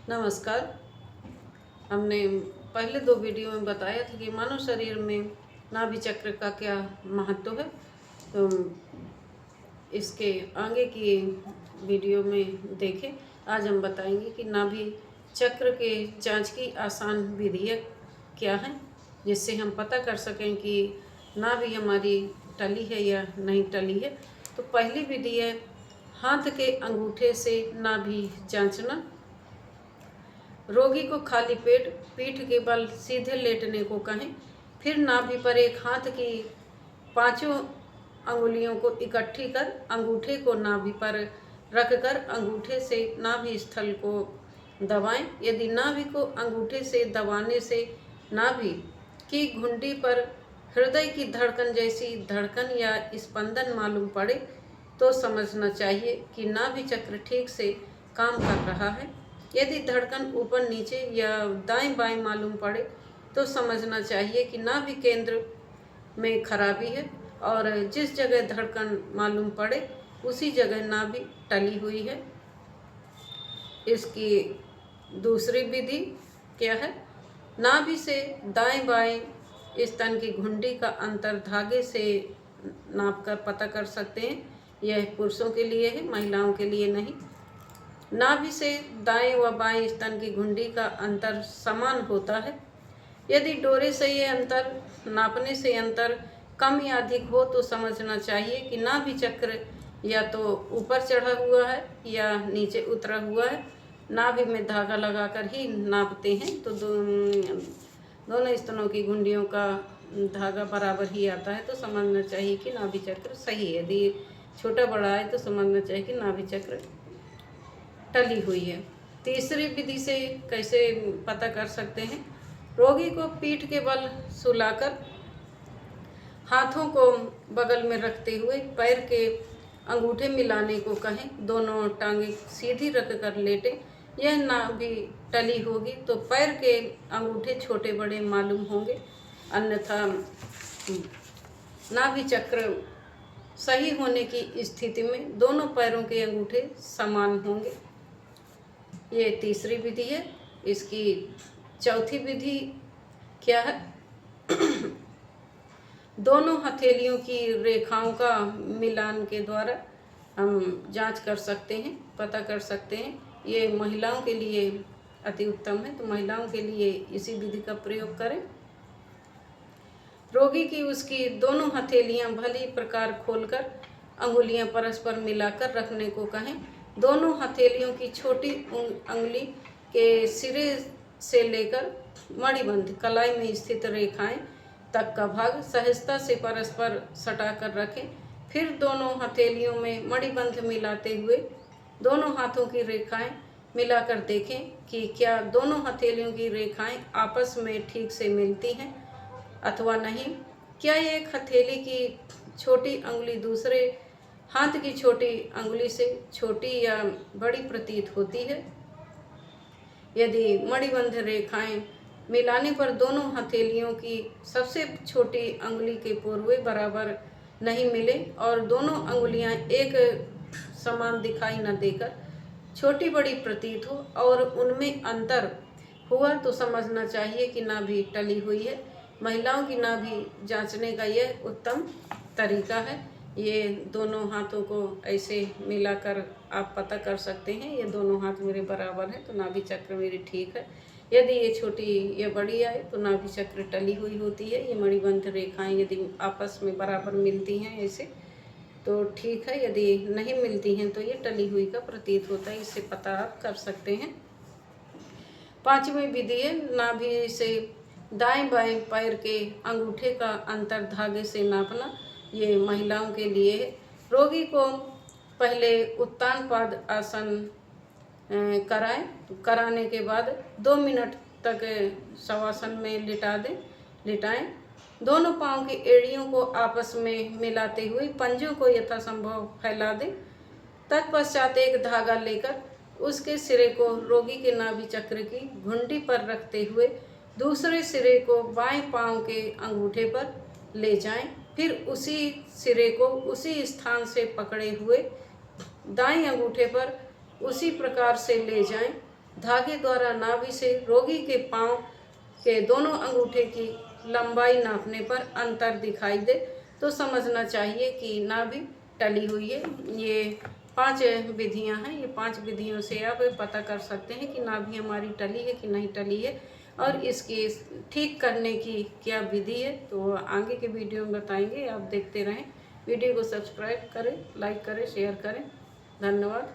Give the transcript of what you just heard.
नमस्कार। हमने पहले 2 वीडियो में बताया था कि मानव शरीर में नाभि चक्र का क्या महत्व है। तो इसके आगे की वीडियो में देखें। आज हम बताएंगे कि नाभि चक्र के जांच की आसान विधियाँ क्या हैं, जिससे हम पता कर सकें कि नाभि हमारी टली है या नहीं टली है। तो पहली विधि है हाथ के अंगूठे से नाभि जांचना। रोगी को खाली पेट पीठ के बल सीधे लेटने को कहें। फिर नाभि पर एक हाथ की 5 अंगुलियों को इकट्ठी कर अंगूठे को नाभि पर रखकर अंगूठे से नाभि स्थल को दबाएं। यदि नाभि को अंगूठे से दबाने से नाभि की घुंडी पर हृदय की धड़कन जैसी धड़कन या स्पंदन मालूम पड़े तो समझना चाहिए कि नाभि चक्र ठीक से काम कर रहा है। यदि धड़कन ऊपर नीचे या दाएं बाएं मालूम पड़े तो समझना चाहिए कि नाभि केंद्र में खराबी है और जिस जगह धड़कन मालूम पड़े उसी जगह नाभि टली हुई है। इसकी दूसरी विधि क्या है? नाभि से दाएं बाएं स्तन की घुंडी का अंतर धागे से नापकर पता कर सकते हैं। यह पुरुषों के लिए है, महिलाओं के लिए नहीं। नाभि से दाएं व बाएं स्तन की घुंडी का अंतर समान होता है। यदि डोरे से ये अंतर नापने से अंतर कम या अधिक हो तो समझना चाहिए कि नाभि चक्र या तो ऊपर चढ़ा हुआ है या नीचे उतरा हुआ है। नाभि में धागा लगाकर ही नापते हैं तो दोनों स्तनों की घुंडियों का धागा बराबर ही आता है, तो समझना चाहिए कि नाभि चक्र सही है। यदि छोटा बड़ा है तो समझना चाहिए कि नाभि चक्र टली हुई है। तीसरी विधि से कैसे पता कर सकते हैं? रोगी को पीठ के बल सुलाकर हाथों को बगल में रखते हुए पैर के अंगूठे मिलाने को कहें। दोनों टांगें सीधी रखकर लेटें। यह नाभि टली होगी तो पैर के अंगूठे छोटे बड़े मालूम होंगे, अन्यथा नाभि चक्र सही होने की स्थिति में दोनों पैरों के अंगूठे समान होंगे। ये तीसरी विधि है। इसकी चौथी विधि क्या है? दोनों हथेलियों की रेखाओं का मिलान के द्वारा हम जांच कर सकते हैं, पता कर सकते हैं। ये महिलाओं के लिए अति उत्तम है, तो महिलाओं के लिए इसी विधि का प्रयोग करें। रोगी की उसकी दोनों हथेलियां भली प्रकार खोलकर अंगुलियां परस्पर मिलाकर रखने को कहें। दोनों हथेलियों की छोटी अंगुली के सिरे से लेकर मणिबंध कलाई में स्थित रेखाएं तक का भाग सहजता से परस्पर सटाकर रखें। फिर दोनों हथेलियों में मणिबंध मिलाते हुए दोनों हाथों की रेखाएं मिलाकर देखें कि क्या दोनों हथेलियों की रेखाएं आपस में ठीक से मिलती हैं अथवा नहीं। क्या एक हथेली की छोटी अंगुली दूसरे हाथ की छोटी अंगुली से छोटी या बड़ी प्रतीत होती है? यदि मणिबंध रेखाएं मिलाने पर दोनों हथेलियों की सबसे छोटी अंगुली के पूर्वे बराबर नहीं मिले और दोनों अंगुलियां एक समान दिखाई न देकर छोटी बड़ी प्रतीत हो और उनमें अंतर हुआ तो समझना चाहिए कि नाभि टली हुई है। महिलाओं की नाभि जांचने का यह उत्तम तरीका है। ये दोनों हाथों को ऐसे मिलाकर आप पता कर सकते हैं। ये दोनों हाथ मेरे बराबर हैं तो नाभि चक्र मेरी ठीक है। यदि ये छोटी या बड़ी आए तो नाभि चक्र टली हुई होती है। ये मणिबंध रेखाएं यदि आपस में बराबर मिलती हैं ऐसे तो ठीक है, यदि नहीं मिलती हैं तो ये टली हुई का प्रतीत होता है। इससे पता आप कर सकते हैं। 5वीं विधि है नाभि से दाएं बाएं पैर के अंगूठे का अंतर धागे से नापना। ये महिलाओं के लिए है। रोगी को पहले उत्तान पाद आसन कराने के बाद 2 मिनट तक शवासन में लिटाएं। दोनों पांव की एड़ियों को आपस में मिलाते हुए पंजों को यथासंभव फैला दें। तत्पश्चात एक धागा लेकर उसके सिरे को रोगी के नाभि चक्र की घुंडी पर रखते हुए दूसरे सिरे को बाएं पांव के अंगूठे पर ले जाएं। फिर उसी सिरे को उसी स्थान से पकड़े हुए दाएं अंगूठे पर उसी प्रकार से ले जाएं। धागे द्वारा नाभि से रोगी के पांव के दोनों अंगूठे की लंबाई नापने पर अंतर दिखाई दे तो समझना चाहिए कि नाभि टली हुई है। ये 5 विधियां हैं। ये 5 विधियों से आप पता कर सकते हैं कि नाभि हमारी टली है कि नहीं टली है, और इसकी ठीक करने की क्या विधि है तो आगे के वीडियो में बताएंगे। आप देखते रहें। वीडियो को सब्सक्राइब करें, लाइक करें, शेयर करें। धन्यवाद।